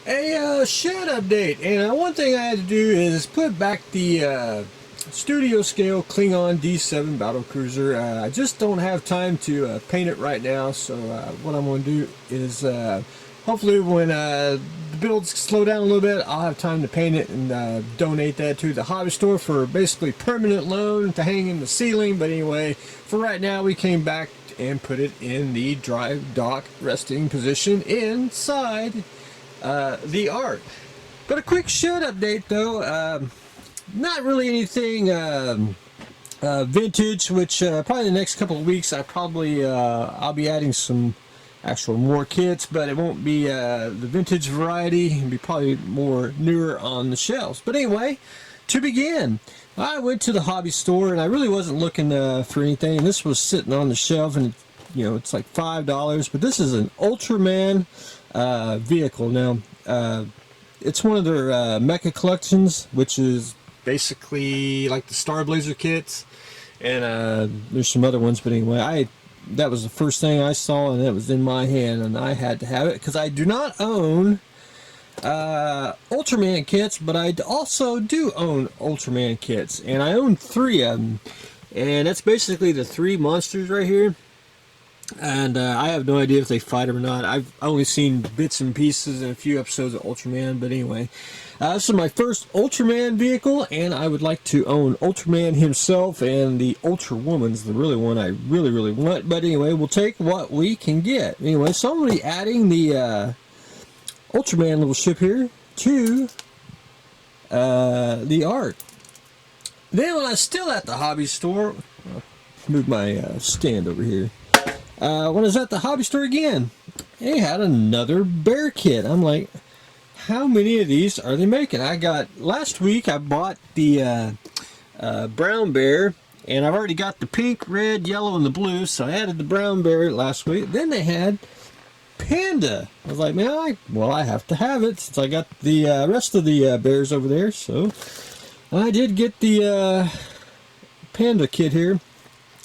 A shed update, and one thing I had to do is put back the studio scale Klingon D7 battle cruiser. I just don't have time to paint it right now, so what I'm going to do is hopefully when the builds slow down a little bit, I'll have time to paint it and donate that to the hobby store for basically permanent loan to hang in the ceiling. But anyway, for right now, we came back and put it in the drive dock resting position inside the Ark. But a quick shed update though, not really anything vintage, which probably the next couple of weeks I'll be adding some more kits, but it won't be the vintage variety. It'll be probably more newer on the shelves. But anyway, to begin, I went to the hobby store and I really wasn't looking for anything. This was sitting on the shelf and it's like $5, but this is an Ultraman vehicle. Now it's one of their mecha collections, which is basically like the Star Blazer kits, and there's some other ones, but anyway, that was the first thing I saw and it was in my hand and I had to have it because I do not own Ultraman kits, but I also do own Ultraman kits, and I own 3 of them, and that's basically the 3 monsters right here. And I have no idea if they fight him or not. I've only seen bits and pieces in a few episodes of Ultraman, but anyway. This is my first Ultraman vehicle, and I would like to own Ultraman himself, and the Ultra Woman's the really one I really, really want. But anyway, we'll take what we can get. Anyway, so I'm going to be adding the Ultraman little ship here to the Ark. Then when I was still at the hobby store, I'll move my stand over here. When I was at the hobby store again, they had another bear kit. I'm like, how many of these are they making? Last week I bought the brown bear, and I've already got the pink, red, yellow, and the blue, so I added the brown bear last week. Then they had Panda. I was like, man, I have to have it since I got the rest of the bears over there. So I did get the Panda kit here.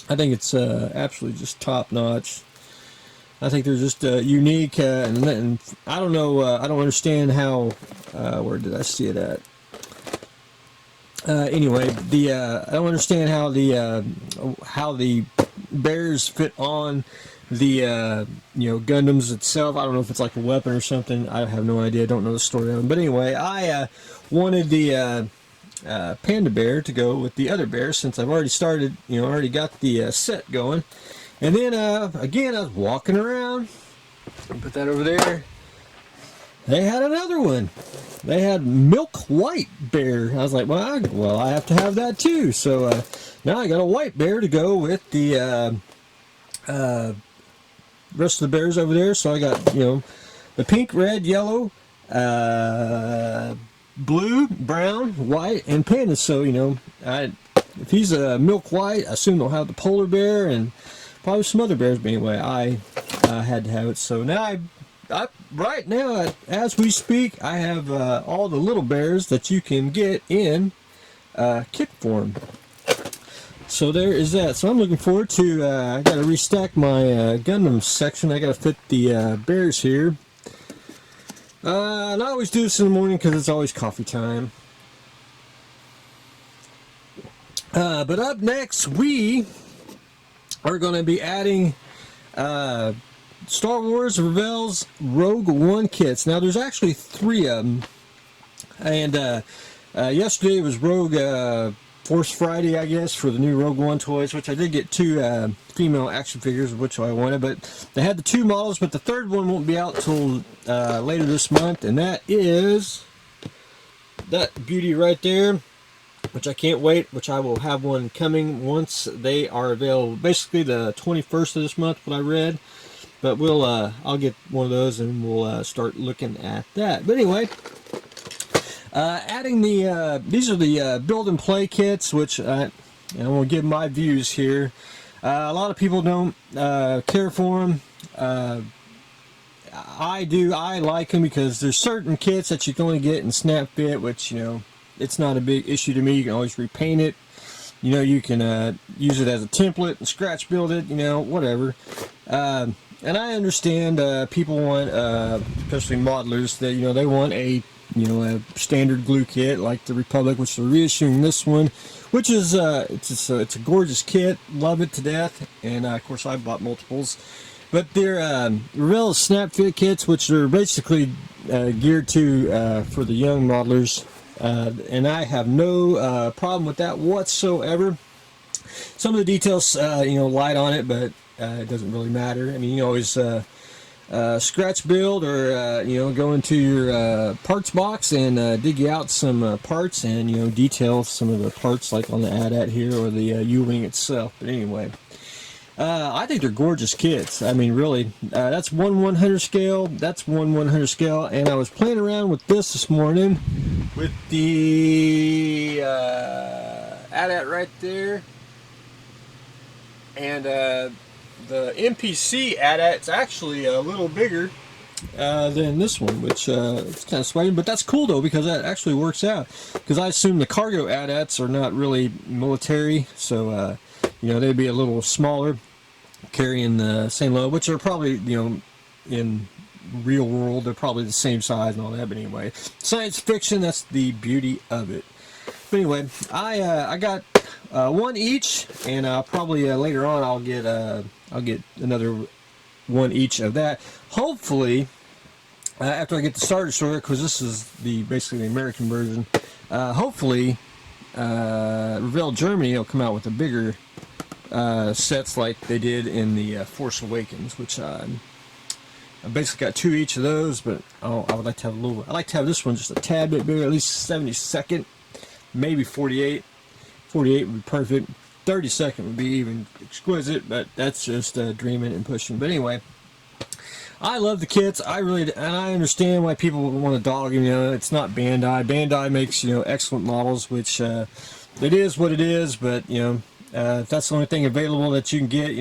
I think it's absolutely just top notch. I think they're just unique, and I don't know. I don't understand how. Where did I see it at? Anyway, I don't understand how the bears fit on the Gundams itself. I don't know if it's like a weapon or something. I have no idea. I don't know the story of them. But anyway, I wanted the Panda bear to go with the other bears since I've already started. Already got the set going. And then again, I was walking around. Put that over there. They had another one. They had Milk White Bear. I was like, well, I have to have that too. So now I got a white bear to go with the rest of the bears over there. So I got the pink, red, yellow, blue, brown, white, and Panda. So if he's a Milk White, I assume they'll have the polar bear and probably some other bears. But anyway, I had to have it. So now right now, as we speak, I have all the little bears that you can get in kit form. So there is that. So I'm looking forward to. I got to restack my Gundam section. I got to fit the bears here. And I always do this in the morning because it's always coffee time. But up next, we are going to be adding Star Wars Rebels Rogue One kits. Now, there's actually 3 of them. And yesterday was Rogue Force Friday, I guess, for the new Rogue One toys, which I did get 2 female action figures, which I wanted. But they had the 2 models, but the 3rd one won't be out till later this month. And that is that beauty right there, which I can't wait, which I will have one coming once they are available. Basically the 21st of this month, what I read. But I'll get one of those and we'll start looking at that. But anyway, adding these are the build and play kits, which I will give my views here. A lot of people don't care for them. I do. I like them because there's certain kits that you can only get in Snap Fit, which it's not a big issue to me. You can always repaint it. You can use it as a template and scratch build it. Whatever. and I understand people want, especially modelers, that they want a a standard glue kit like the Republic, which they're reissuing this one, which is it's a gorgeous kit. Love it to death, and of course I bought multiples. But they're real snap fit kits, which are basically geared to for the young modelers, and I have no problem with that whatsoever. Some of the details, light on it, but it doesn't really matter. I mean, you always scratch build, or go into your parts box and dig out some parts, and detail some of the parts, like on the AT-AT here, or the U-wing itself. But anyway, I think they're gorgeous kits. I mean, really, that's 1/100 scale. That's 1/100 scale, and I was playing around with this morning with the AT-AT right there, and the MPC AT-AT's actually a little bigger than this one, which it's kind of sweating, but that's cool though, because that actually works out. Because I assume the cargo AT-ATs are not really military, so they'd be a little smaller, carrying the same load, which are probably in real world they're probably the same size and all that. But anyway, science fiction, that's the beauty of it. But anyway, I got one each, and probably later on I'll get another one each of that. Hopefully, after I get the starter story, because this is basically the American version. Hopefully, Revell Germany will come out with a bigger sets like they did in the Force Awakens, which I basically got 2 each of those. But I would like to have I'd like to have this one just a tad bit bigger, at least 72nd, maybe 48. 48 would be perfect. 32nd would be even exquisite, but that's just dreaming and pushing. But anyway, I love the kits. I understand why people want to dog them. It's not Bandai. Bandai makes excellent models, which it is what it is. But if that's the only thing available that you can get,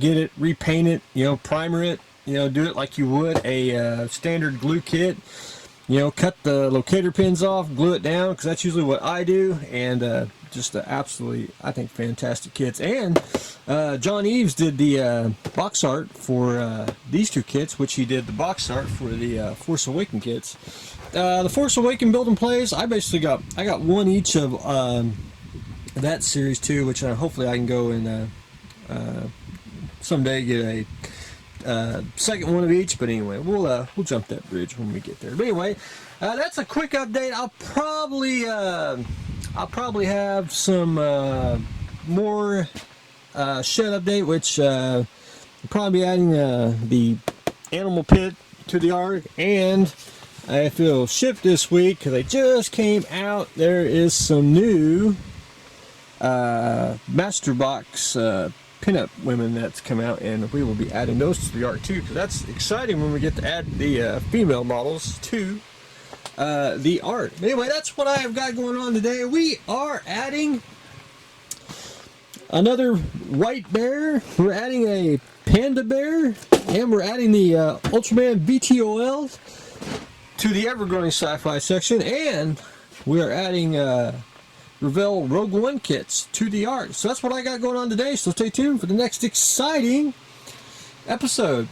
get it, repaint it, primer it, do it like you would a standard glue kit. Cut the locator pins off, glue it down, because that's usually what I do, and just absolutely, I think, fantastic kits. And John Eves did the box art for these 2 kits, which he did the box art for the Force Awaken kits. The Force Awaken build and plays, I got one each of that series too, which hopefully I can go and someday get a second one of each. But anyway, we'll jump that bridge when we get there. But anyway, that's a quick update. I'll probably have some more shed update, which I'll probably be adding the animal pit to the Ark, and if it'll ship this week, because they just came out, there is some new Master Box pinup women that's come out, and we will be adding those to the Ark too, because that's exciting when we get to add the female models to the Ark. Anyway, that's what I have got going on today. We are adding another white bear, we're adding a panda bear, and we're adding the Ultraman VTOL to the ever-growing sci-fi section, and we are adding Revell Rogue One kits to the Ark. So that's what I got going on today, so stay tuned for the next exciting episode.